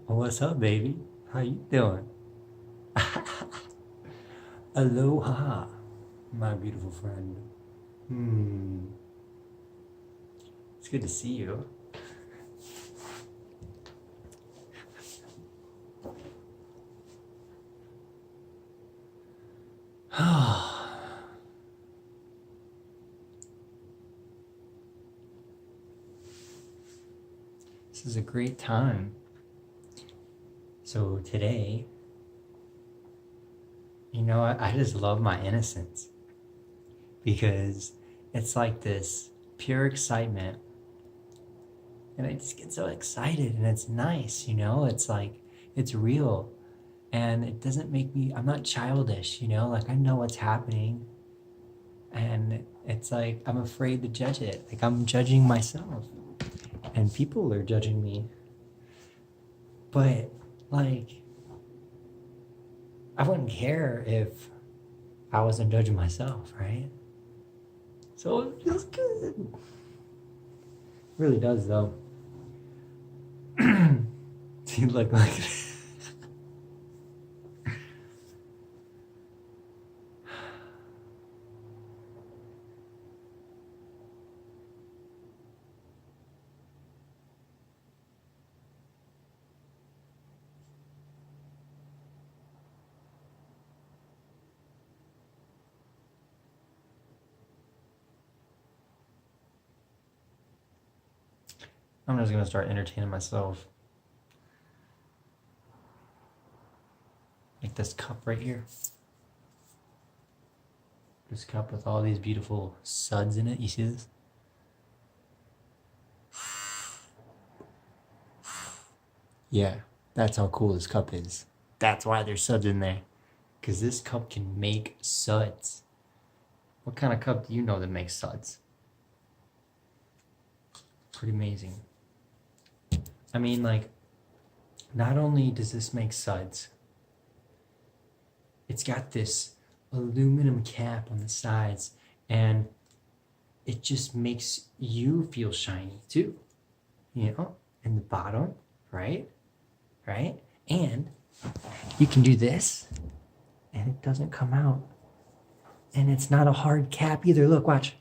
What's up, baby? How you doing? Aloha, my beautiful friend. It's good to see you. This is a great time. So today, I just love my innocence because it's like this pure excitement. And I just get so excited and it's nice, It's like, it's real. And it doesn't make me, I'm not childish, Like I know what's happening. And it's like, I'm afraid to judge it. Like I'm judging myself. And people are judging me. But, like, I wouldn't care if I wasn't judging myself, right? So it feels good. It really does, though. See, look. I'm just gonna start entertaining myself. Like this cup right here. This cup with all these beautiful suds in it. You see this? Yeah, that's how cool this cup is. That's why there's suds in there. Because this cup can make suds. What kind of cup do you know that makes suds? Pretty amazing. I mean, like, not only does this make suds, it's got this aluminum cap on the sides, and it just makes you feel shiny too, in the bottom, right? Right? And you can do this, and it doesn't come out. And it's not a hard cap either. Look, watch.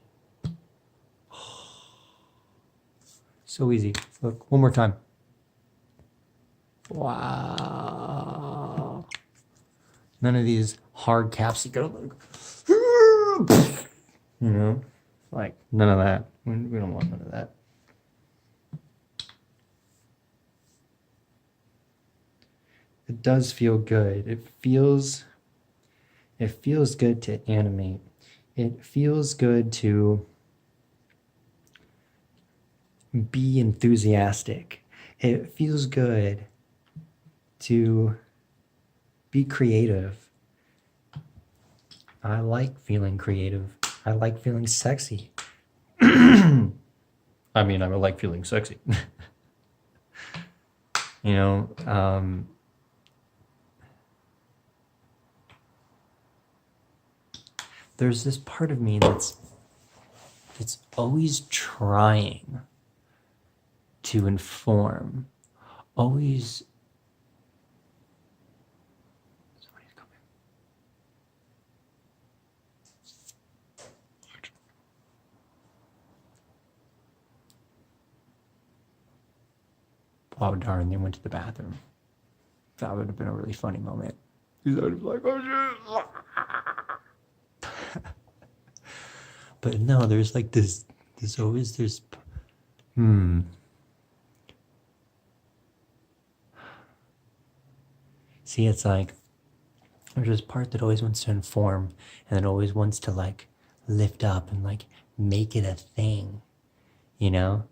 So easy. Look, one more time. Wow. None of these hard caps that go like, like none of that. We don't want none of that. It does feel good. It feels good to animate. It feels good to be enthusiastic. It feels good to be creative. I like feeling creative. I like feeling sexy. I mean, I like feeling sexy. There's this part of me that's always trying to inform, always. Somebody's coming. Oh darn, they went to the bathroom. That would have been a really funny moment. Because I would have been like, oh shit. But no, there's like there's always See, it's like there's this part that always wants to inform, and it always wants to like lift up and like make it a thing, And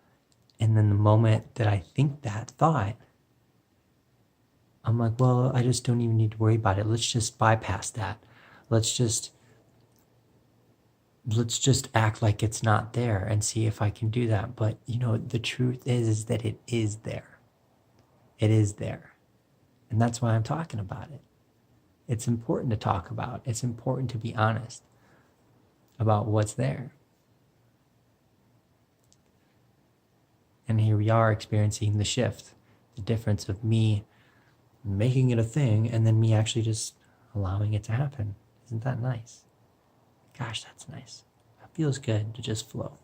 then the moment that I think that thought, I'm like, well, I just don't even need to worry about it. Let's just bypass that. Let's just act like it's not there and see if I can do that. But the truth is that it is there. It is there. And that's why I'm talking about it. It's important to talk about. It's important to be honest about what's there. And here we are experiencing the shift, the difference of me making it a thing, and then me actually just allowing it to happen. Isn't that nice? Gosh, that's nice. It feels good to just flow.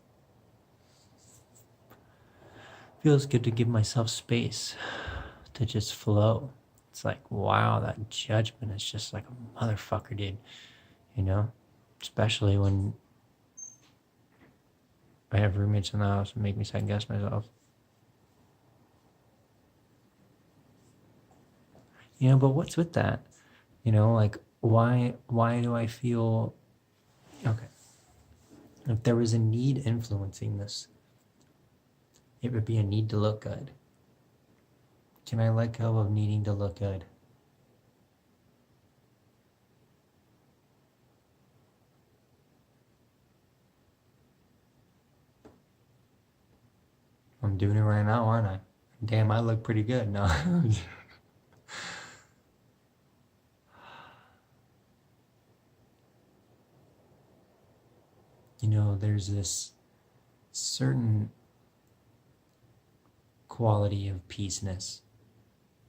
It feels good to give myself space to just flow. It's like, wow, that judgment is just like a motherfucker, dude. You know? Especially when I have roommates in the house and make me second guess myself. You know, but what's with that? You know, like why do I feel okay? If there was a need influencing this, it would be a need to look good. Can I let go of needing to look good? I'm doing it right now, aren't I? Damn, I look pretty good. No. You know, there's this certain quality of peaceness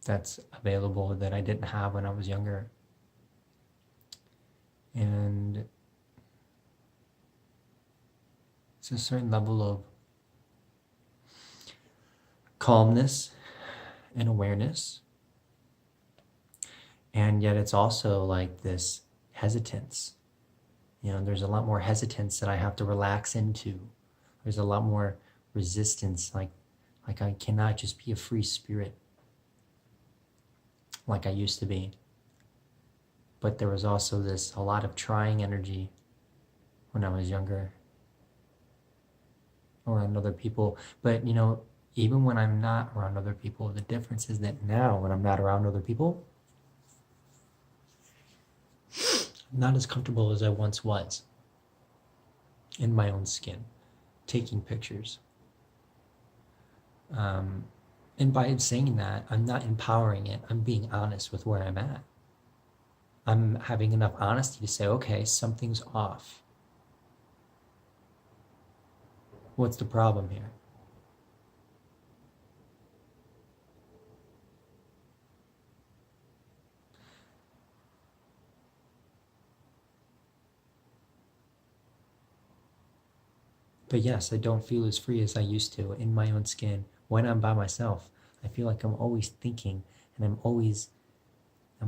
that's available that I didn't have when I was younger. And it's a certain level of calmness and awareness. And yet it's also like this hesitance. You know, there's a lot more hesitance that I have to relax into. There's a lot more resistance, like I cannot just be a free spirit like I used to be. But there was also a lot of trying energy when I was younger around other people. But, you know, even when I'm not around other people, the difference is that now when I'm not around other people, I'm not as comfortable as I once was in my own skin, taking pictures. And by saying that, I'm not empowering it. I'm being honest with where I'm at. I'm having enough honesty to say, okay, something's off. What's the problem here? But yes, I don't feel as free as I used to in my own skin when I'm by myself. I feel like I'm always thinking, and I'm always, I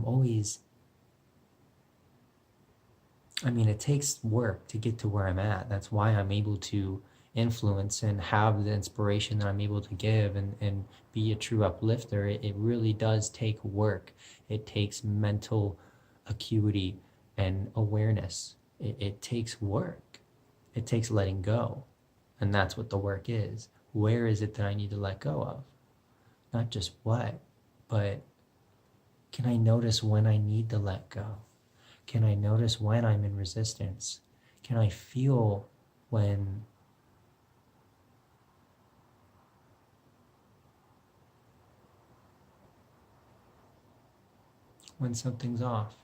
mean, it takes work to get to where I'm at. That's why I'm able to influence and have the inspiration that I'm able to give and be a true uplifter. It really does take work. It takes mental acuity and awareness. It takes work. It takes letting go. And that's what the work is. Where is it that I need to let go of? Not just what, but can I notice when I need to let go? Can I notice when I'm in resistance? Can I feel when something's off?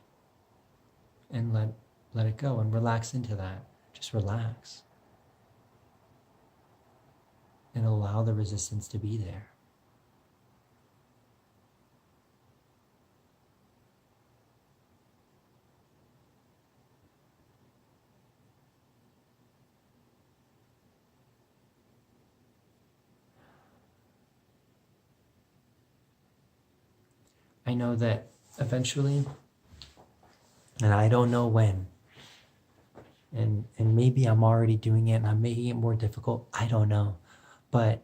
And let it go and relax into that. Just relax. And allow the resistance to be there. I know that eventually, and I don't know when, and maybe I'm already doing it and I'm making it more difficult. I don't know. But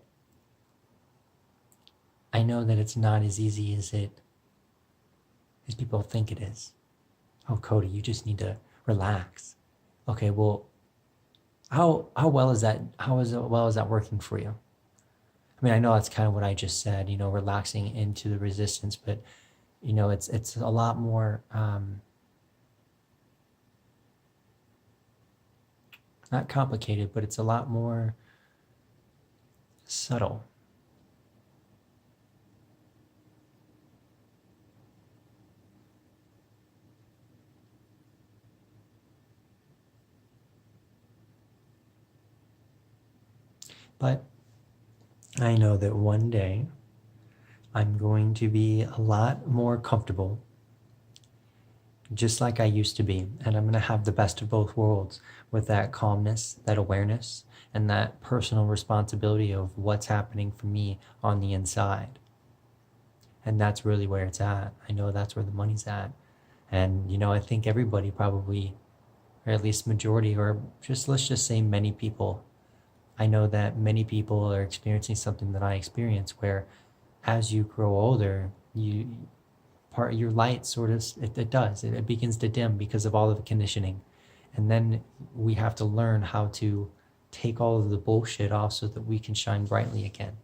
I know that it's not as easy as people think it is. Oh, Cody, you just need to relax. Okay, well, how well is that? Well is that working for you? I mean, I know that's kind of what I just said. You know, relaxing into the resistance, but you know, it's a lot more. Not complicated, but it's a lot more subtle. But I know that one day I'm going to be a lot more comfortable, just like I used to be. And I'm going to have the best of both worlds with that calmness, that awareness, and that personal responsibility of what's happening for me on the inside. And that's really where it's at. I know that's where the money's at. And, I think everybody probably, or at least majority, or just let's just say many people, I know that many people are experiencing something that I experience where as you grow older, your light sort of it begins to dim because of all of the conditioning, and then we have to learn how to take all of the bullshit off so that we can shine brightly again.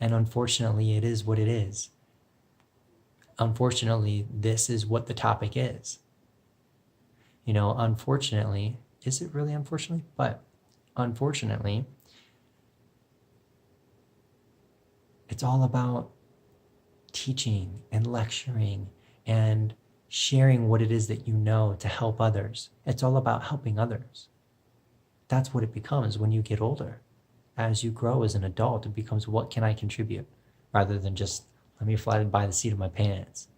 And unfortunately, it is what it is. Unfortunately, this is what the topic is. Unfortunately, is it really unfortunately? But unfortunately, it's all about teaching and lecturing and sharing what it is that you know to help others. It's all about helping others. That's what it becomes when you get older. As you grow as an adult, it becomes, what can I contribute? Rather than just, let me fly by the seat of my pants,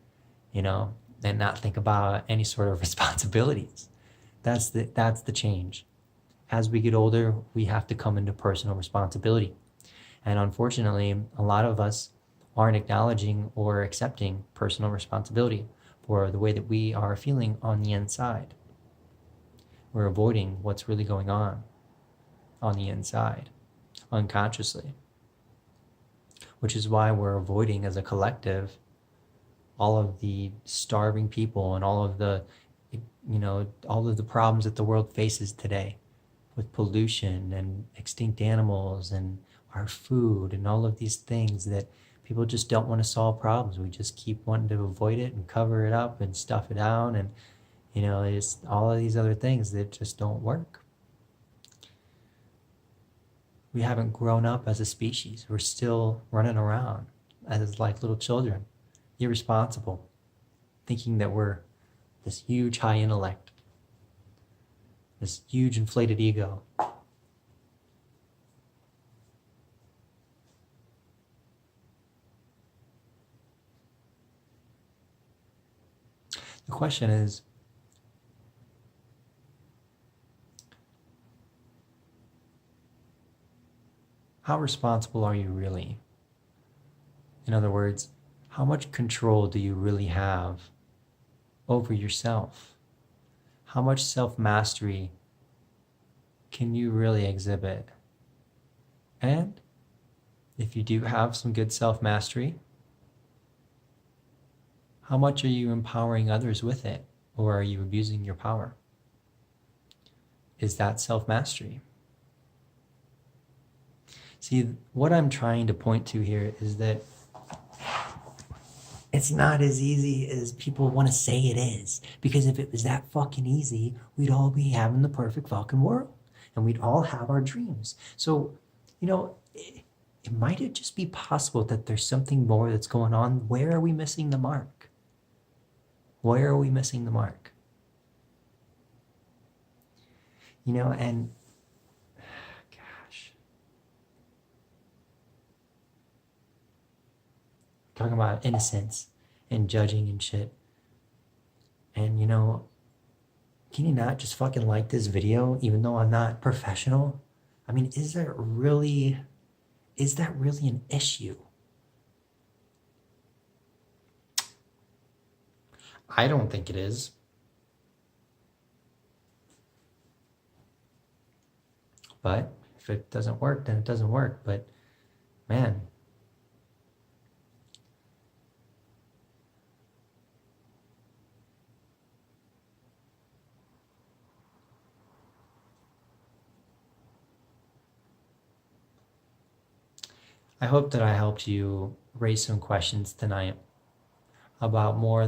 and not think about any sort of responsibilities. That's the change. As we get older, we have to come into personal responsibility. And unfortunately, a lot of us aren't acknowledging or accepting personal responsibility for the way that we are feeling on the inside. We're avoiding what's really going on the inside, unconsciously. Which is why we're avoiding, as a collective, all of the starving people and all of the problems that the world faces today with pollution and extinct animals and our food and all of these things that people just don't want to solve problems. We just keep wanting to avoid it and cover it up and stuff it down, and it's all of these other things that just don't work. We haven't grown up as a species. We're still running around as like little children, irresponsible, thinking that we're this huge high intellect, this huge inflated ego. The question is, how responsible are you really? In other words, how much control do you really have over yourself? How much self-mastery can you really exhibit? And if you do have some good self-mastery, how much are you empowering others with it? Or are you abusing your power? Is that self-mastery? See, what I'm trying to point to here is that it's not as easy as people want to say it is. Because if it was that fucking easy, we'd all be having the perfect fucking world. And we'd all have our dreams. So, it might just be possible that there's something more that's going on. Where are we missing the mark? Where are we missing the mark? And gosh. Talking about innocence and judging and shit. And can you not just fucking like this video even though I'm not professional? I mean, is that really an issue? I don't think it is. But if it doesn't work, then it doesn't work. But man, I hope that I helped you raise some questions tonight about more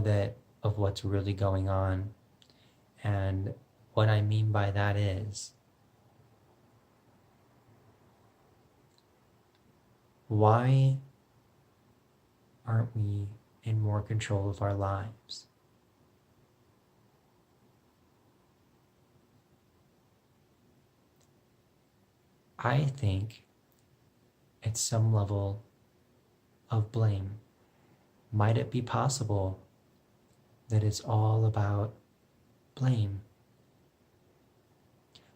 of what's really going on. And what I mean by that is, why aren't we in more control of our lives? I think it's some level of blame. Might it be possible that it's all about blame?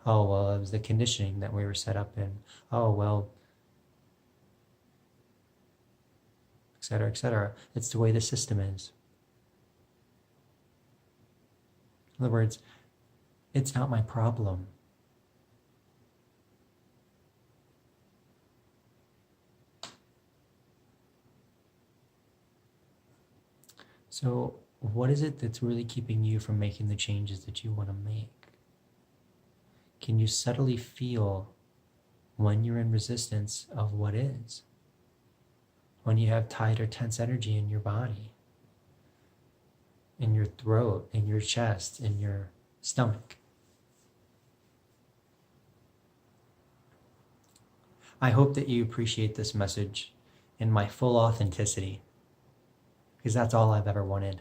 Oh, well, it was the conditioning that we were set up in. Oh, well, et cetera, et cetera. It's the way the system is. In other words, it's not my problem. So, what is it that's really keeping you from making the changes that you want to make? Can you subtly feel when you're in resistance of what is? When you have tight or tense energy in your body, in your throat, in your chest, in your stomach? I hope that you appreciate this message in my full authenticity, because that's all I've ever wanted.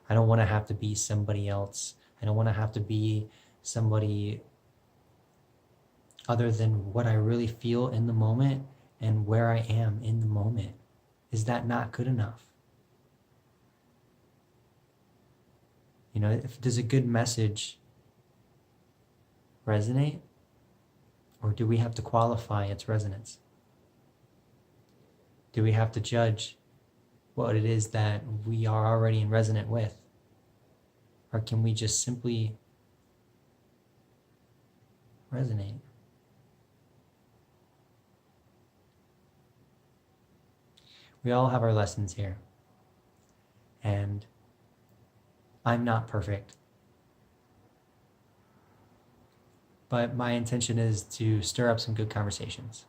I don't want to have to be somebody else. I don't want to have to be somebody other than what I really feel in the moment and where I am in the moment. Is that not good enough? You know, does a good message resonate? Or do we have to qualify its resonance? Do we have to judge what it is that we are already in resonant with? Or can we just simply resonate? We all have our lessons here. And I'm not perfect. But my intention is to stir up some good conversations.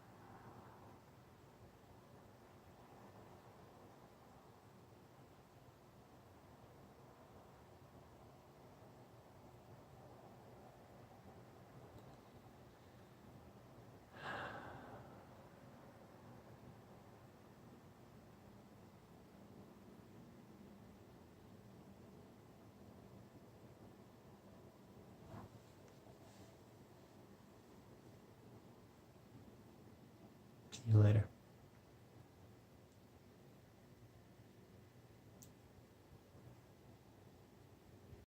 See you later.